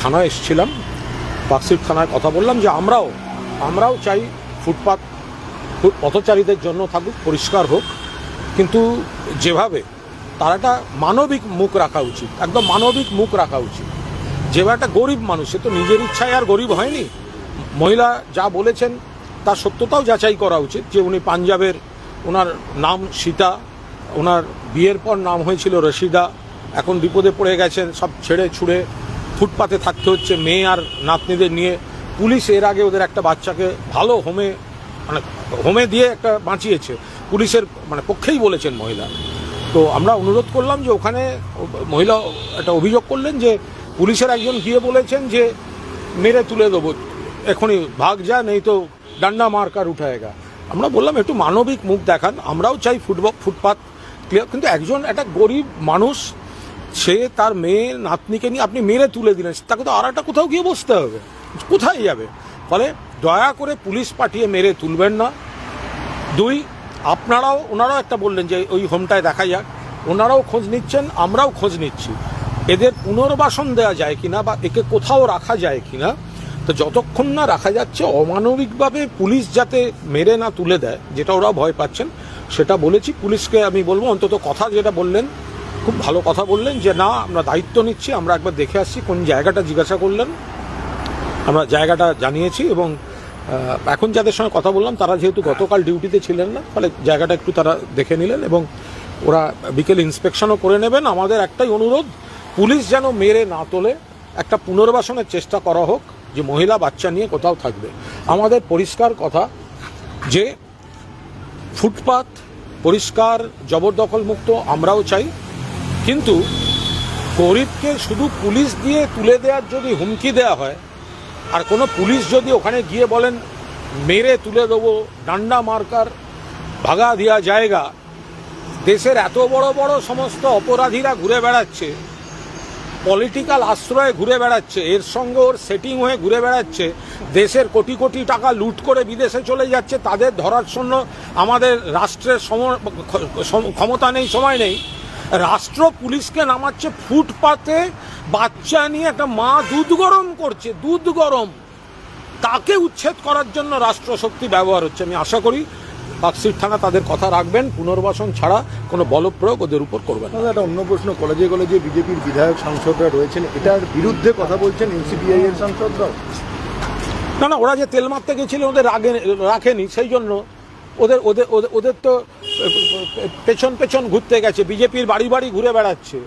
থানায় এসেছিলাম, পার্কস্ট্রিট থানায় কথা বললাম যে আমরাও চাই ফুটপাত পথচারীদের জন্য থাকুক, পরিষ্কার হোক, কিন্তু যেভাবে তার একটা মানবিক মুখ রাখা উচিত, একদম মানবিক মুখ রাখা উচিত। যেভাবে একটা গরিব মানুষ, সে তো নিজের ইচ্ছায় আর গরিব হয়নি। মহিলা যা বলেছেন তার সত্যতাও যাচাই করা উচিত, যে উনি পাঞ্জাবের, ওনার নাম সীতা, ওনার বিয়ের পর নাম হয়েছিল রশিদা, এখন বিপদে পড়ে গেছেন, সব ছেড়ে ছুড়ে ফুটপাতে থাকতে হচ্ছে মেয়ে আর নাতনিদের নিয়ে। পুলিশ এর আগে ওদের একটা বাচ্চাকে ভালো হোমে দিয়ে একটা বাঁচিয়েছে, পুলিশের পক্ষেই বলেছেন মহিলা। তো আমরা অনুরোধ করলাম যে ওখানে মহিলা একটা অভিযোগ করলেন যে পুলিশের একজন গিয়ে বলেছেন যে মেরে তুলে দেবো, এখনই ভাগ যা, নেই তো ডান্ডা মার্কার উঠায়গা। আমরা বললাম একটু মানবিক মুখ দেখান, আমরাও চাই ফুটপাত ক্লিয়ার, কিন্তু একটা গরিব মানুষ, সে তার মেয়ে নাতনিকে নিয়ে আপনি মেরে তুলে দিলেন, তাকে তো আর একটা কোথাও গিয়ে বসতে হবে, কোথায় যাবে? ফলে দয়া করে পুলিশ পাঠিয়ে মেরে তুলবেন না। দুই, ওনারাও একটা বললেন যে ওই হোমটায় দেখা যাক, ওনারাও খোঁজ নিচ্ছেন, আমরাও খোঁজ নিচ্ছি, এদের পুনর্বাসন দেওয়া যায় কিনা বা একে কোথাও রাখা যায় কিনা। তো যতক্ষণ না রাখা যাচ্ছে, অমানবিকভাবে পুলিশ যাতে মেরে না তুলে দেয়, যেটা ওরা ভয় পাচ্ছেন, সেটা বলেছি পুলিশকে। আমি বলবো অন্তত কথা যেটা বললেন, খুব ভালো কথা বললেন, যে না আমরা দায়িত্ব নিচ্ছি, আমরা একবার দেখে আসছি, কোন জায়গাটা জিজ্ঞাসা করলেন, আমরা জায়গাটা জানিয়েছি, এবং এখন যাদের সঙ্গে কথা বললাম তারা যেহেতু গতকাল ডিউটিতে ছিলেন না, ফলে জায়গাটা একটু তারা দেখে নিলেন এবং ওরা বিকেল ইন্সপেকশনও করে নেবেন। আমাদের একটাই অনুরোধ, পুলিশ যেন মেরে না তোলে, একটা পুনর্বাসনের চেষ্টা করা হোক, যে মহিলা বাচ্চা নিয়ে কোথাও থাকবে। আমাদের পরিষ্কার কথা যে ফুটপাত পরিষ্কার, জবরদখল মুক্ত আমরাও চাই, কিন্তু গরিবকে শুধু পুলিশ দিয়ে তুলে দেওয়ার যদি হুমকি দেওয়া হয়, আর কোনো পুলিশ যদি ওখানে গিয়ে বলেন মেরে তুলে দেবো, ডান্ডা মার্কার ভাগা দেওয়া জায়গা, দেশের এত বড় বড় সমস্ত অপরাধীরা ঘুরে বেড়াচ্ছে, পলিটিক্যাল আশ্রয়ে ঘুরে বেড়াচ্ছে, এর সঙ্গে ওর সেটিং হয়ে ঘুরে বেড়াচ্ছে, দেশের কোটি কোটি টাকা লুট করে বিদেশে চলে যাচ্ছে, তাদের ধরার জন্য আমাদের রাষ্ট্রের ক্ষমতা নেই, সময় নেই। রাষ্ট্র পুলিশকে নামাচ্ছে ফুটপাতে, বাচ্চা নিয়ে একটা মা দুধ গরম করছে, দুধ গরম, তাকে উচ্ছেদ করার জন্য রাষ্ট্রশক্তি ব্যবহার হচ্ছে। আমি আশা করি পার্কস্ট্রিট থানা তাদের কথা রাখবেন, পুনর্বাসন ছাড়া কোনো বলপ্রয়োগ ওদের উপর করবেন না। একটা অন্য প্রশ্ন, কলেজে কলেজে বিজেপির বিধায়ক সাংসদরা রয়েছেন, এটার বিরুদ্ধে কথা বলছেন এনসিপিআই এর সাংসদরাও? না, ওরা যে তেল মারতে গেছিল ওদের রাখেনি, সেই জন্য ওদের তো পেছন ঘুরতে গেছে, বিজেপির বাড়ি বাড়ি ঘুরে বেড়াচ্ছে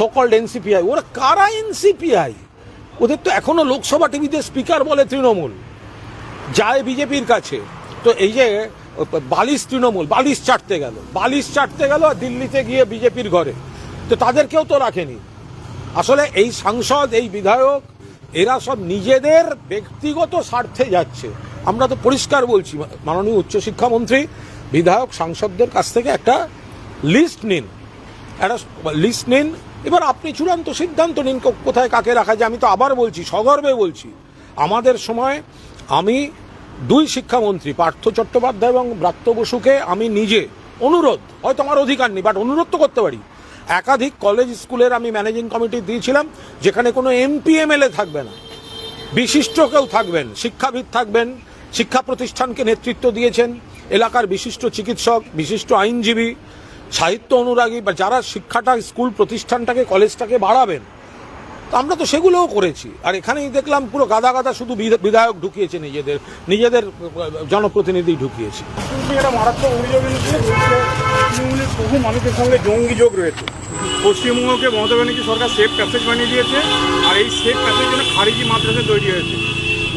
সকল্ড এনসিপিআই। ওরা কারা এনসিপিআই? ওদের তো এখনো লোকসভা টিভিতে স্পিকার বলে তৃণমূল, যায় বিজেপির কাছে। তো এই যে তৃণমূল বালিশ চাটতে গেল আর দিল্লিতে গিয়ে বিজেপির ঘরে, তো তাদেরকেও তো রাখেনি। আসলে এই সাংসদ, এই বিধায়ক, এরা সব নিজেদের ব্যক্তিগত স্বার্থে যাচ্ছে। আমরা তো পরিষ্কার বলছি, মাননীয় উচ্চশিক্ষামন্ত্রী বিধায়ক সাংসদদের কাছ থেকে একটা লিস্ট নিন, এবার আপনি চূড়ান্ত সিদ্ধান্ত নিন কোথায় কাকে রাখা যায়। আমি তো আবার বলছি, সগর্বে বলছি, আমাদের সময় আমি দুই শিক্ষামন্ত্রী পার্থ চট্টোপাধ্যায় এবং ব্রাত্য বসুকে আমি নিজে অনুরোধ, হয়তো আমার অধিকার নেই বাট অনুরোধ তো করতে পারি, একাধিক কলেজ স্কুলের আমি ম্যানেজিং কমিটি দিয়েছিলাম, যেখানে কোনো এমপি এমএলএ থাকবে না, বিশিষ্ট কেউ থাকবেন, শিক্ষাবিদ থাকবেন, শিক্ষা প্রতিষ্ঠানকে নেতৃত্ব দিয়েছেন, এলাকার বিশিষ্ট চিকিৎসক, বিশিষ্ট আইনজীবী, সাহিত্য অনুরাগী, বা যারা শিক্ষাটা, স্কুল প্রতিষ্ঠানটাকে, কলেজটাকে বাড়াবেন। তো আমরা তো সেগুলোও করেছি। আর এখানেই দেখলাম পুরো গাদা শুধু বিধায়ক ঢুকিয়েছে, নিজেদের জনপ্রতিনিধি ঢুকিয়েছে। একটা মারাত্মক অভিযোগ তৃণমূলের বহু মানুষের সঙ্গে জঙ্গি যোগ রয়েছে। পশ্চিমবঙ্গকে মমতা ব্যানার্জি সরকার সেফ প্যাসেজ বানিয়ে দিয়েছে, আর এই সেফ প্যাসেজের জন্য খারিজি মাদ্রাসা তৈরি হয়েছে।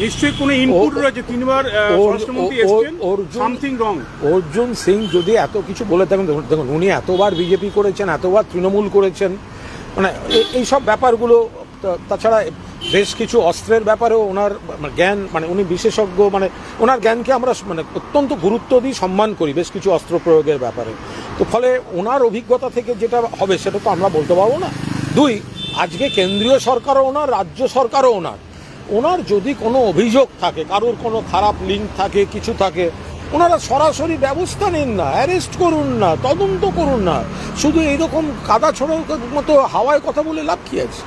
নিশ্চয়ই কোনো ইনপুট রয়েছে, তিনবার স্বরাষ্ট্রমন্ত্রী এসেছেন, সামথিং রং। অর্জুন সিং যদি এত কিছু বলে থাকেন, দেখুন উনি এতবার বিজেপি করেছেন, এতবার তৃণমূল করেছেন, এইসব ব্যাপারগুলো, তাছাড়া বেশ কিছু অস্ত্রের ব্যাপারেও ওনার জ্ঞান, উনি বিশেষজ্ঞ, ওনার জ্ঞানকে আমরা অত্যন্ত গুরুত্ব দিই, সম্মান করি বেশ কিছু অস্ত্র প্রয়োগের ব্যাপারে। তো ফলে ওনার অভিজ্ঞতা থেকে যেটা হবে সেটা তো আমরা বলতে পারবো না। দুই, আজকে কেন্দ্রীয় সরকারও ওনার, রাজ্য সরকারও ওনার যদি কোনো অভিযোগ থাকে, কারোর কোনো খারাপ লিঙ্ক থাকে, কিছু থাকে, ওনারা সরাসরি ব্যবস্থা নিন না, অ্যারেস্ট করুন না, তদন্ত করুন না। শুধু এইরকম কাদা ছোড়ার মতো হাওয়ায় কথা বলে লাভ কি আছে?